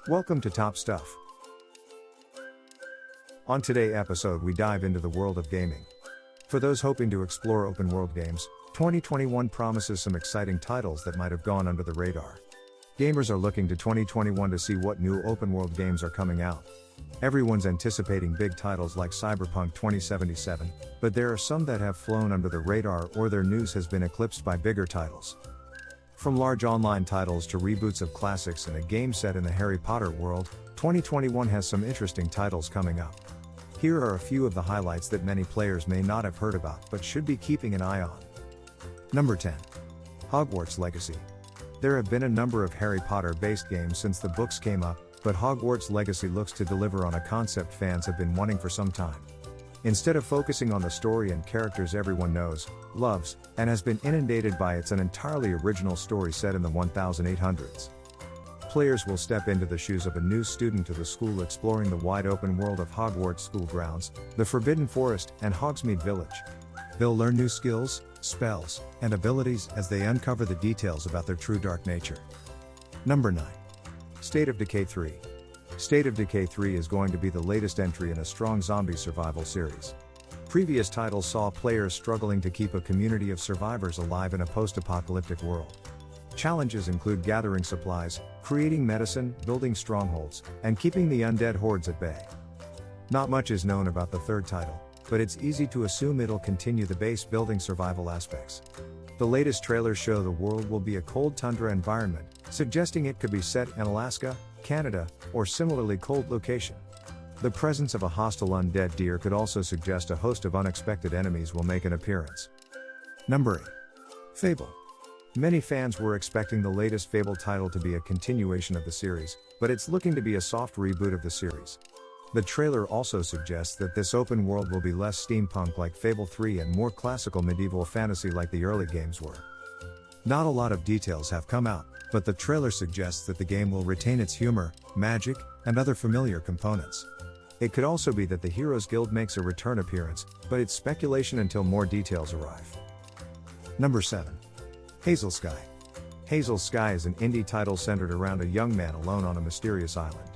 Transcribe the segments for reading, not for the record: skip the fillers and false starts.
Welcome to Top Stuff. On today's episode, we dive into the world of gaming. For those hoping to explore open world games, 2021 promises some exciting titles that might have gone under the radar. Gamers are looking to 2021 to see what new open world games are coming out. Everyone's anticipating big titles like Cyberpunk 2077, but there are some that have flown under the radar or their news has been eclipsed by bigger titles. From large online titles to reboots of classics and a game set in the Harry Potter world, 2021 has some interesting titles coming up. Here are a few of the highlights that many players may not have heard about but should be keeping an eye on. Number 10. Hogwarts Legacy. There have been a number of Harry Potter-based games since the books came up, but Hogwarts Legacy looks to deliver on a concept fans have been wanting for some time. Instead of focusing on the story and characters everyone knows, loves, and has been inundated by, it's an entirely original story set in the 1800s. Players will step into the shoes of a new student to the school, exploring the wide open world of Hogwarts school grounds, the Forbidden Forest, and Hogsmeade Village. They'll learn new skills, spells, and abilities as they uncover the details about their true dark nature. Number 9. State of Decay 3. State of Decay 3 is going to be the latest entry in a strong zombie survival series. Previous titles saw players struggling to keep a community of survivors alive in a post-apocalyptic world. Challenges include gathering supplies, creating medicine, building strongholds, and keeping the undead hordes at bay. Not much is known about the third title, but it's easy to assume it'll continue the base building survival aspects. The latest trailers show the world will be a cold tundra environment, suggesting it could be set in Alaska, Canada, or similarly cold location. The presence of a hostile undead deer could also suggest a host of unexpected enemies will make an appearance. Number 8. Fable. Many fans were expecting the latest Fable title to be a continuation of the series, but it's looking to be a soft reboot of the series. The trailer also suggests that this open world will be less steampunk like Fable 3 and more classical medieval fantasy like the early games were. Not a lot of details have come out, but the trailer suggests that the game will retain its humor, magic, and other familiar components. It could also be that the Heroes Guild makes a return appearance, but it's speculation until more details arrive. Number 7. Hazel Sky. Hazel Sky is an indie title centered around a young man alone on a mysterious island.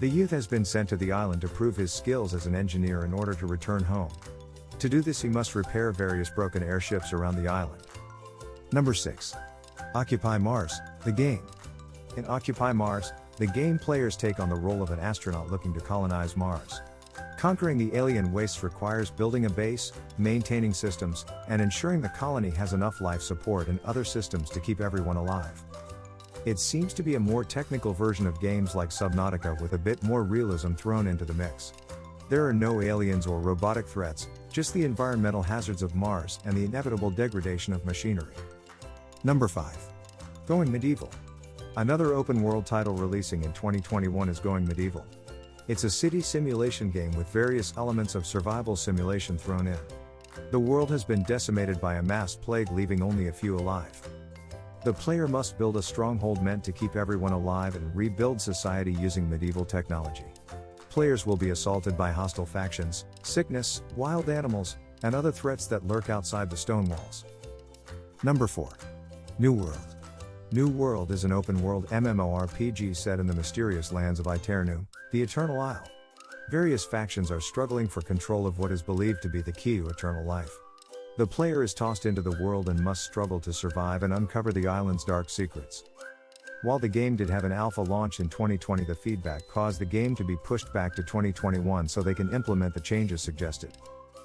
The youth has been sent to the island to prove his skills as an engineer in order to return home. To do this, he must repair various broken airships around the island. Number 6. Occupy Mars, the game. In Occupy Mars, the game players take on the role of an astronaut looking to colonize Mars. Conquering the alien wastes requires building a base, maintaining systems, and ensuring the colony has enough life support and other systems to keep everyone alive. It seems to be a more technical version of games like Subnautica with a bit more realism thrown into the mix. There are no aliens or robotic threats, just the environmental hazards of Mars and the inevitable degradation of machinery. Number 5. Going Medieval. Another open world title releasing in 2021 is Going Medieval. It's a city simulation game with various elements of survival simulation thrown in. The world has been decimated by a mass plague, leaving only a few alive. The player must build a stronghold meant to keep everyone alive and rebuild society using medieval technology. Players will be assaulted by hostile factions, sickness, wild animals, and other threats that lurk outside the stone walls. Number 4. New World. New World is an open-world MMORPG set in the mysterious lands of Aeternum, the Eternal Isle. Various factions are struggling for control of what is believed to be the key to eternal life. The player is tossed into the world and must struggle to survive and uncover the island's dark secrets. While the game did have an alpha launch in 2020, the feedback caused the game to be pushed back to 2021 so they can implement the changes suggested.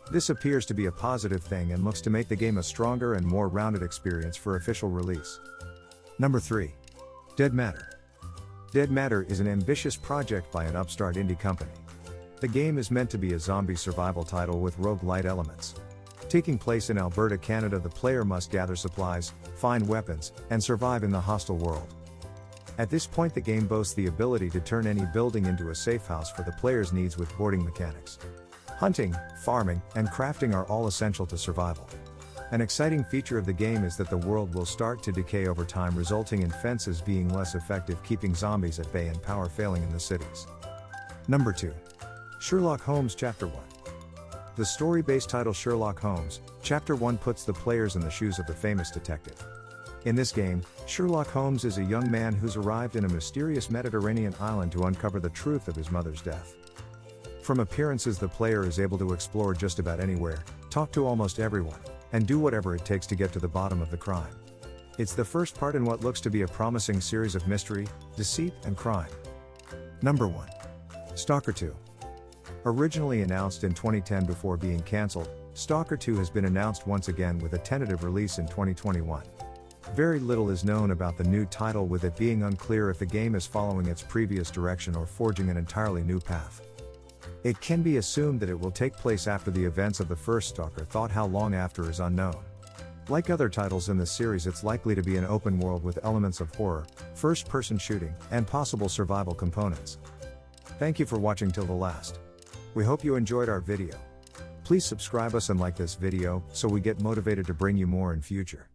This appears to be a positive thing and looks to make the game a stronger and more rounded experience for official release. Number 3. Dead Matter. Dead Matter is an ambitious project by an upstart indie company. The game is meant to be a zombie survival title with roguelite elements. Taking place in Alberta, Canada, the player must gather supplies, find weapons, and survive in the hostile world. At this point, the game boasts the ability to turn any building into a safe house for the player's needs with boarding mechanics. Hunting, farming, and crafting are all essential to survival. An exciting feature of the game is that the world will start to decay over time, resulting in fences being less effective, keeping zombies at bay and power failing in the cities. Number 2. Sherlock Holmes Chapter 1. The story-based title Sherlock Holmes, Chapter 1 puts the players in the shoes of the famous detective. In this game, Sherlock Holmes is a young man who's arrived in a mysterious Mediterranean island to uncover the truth of his mother's death. From appearances, the player is able to explore just about anywhere, talk to almost everyone, and do whatever it takes to get to the bottom of the crime. It's the first part in what looks to be a promising series of mystery, deceit, and crime. Number 1. Stalker 2. Originally announced in 2010 before being cancelled, Stalker 2 has been announced once again with a tentative release in 2021. Very little is known about the new title, with it being unclear if the game is following its previous direction or forging an entirely new path. It can be assumed that it will take place after the events of the first Stalker, thought how long after is unknown. Like other titles in the series, it's likely to be an open world with elements of horror, first-person shooting, and possible survival components. Thank you for watching till the last. We hope you enjoyed our video. Please subscribe us and like this video, so we get motivated to bring you more in future.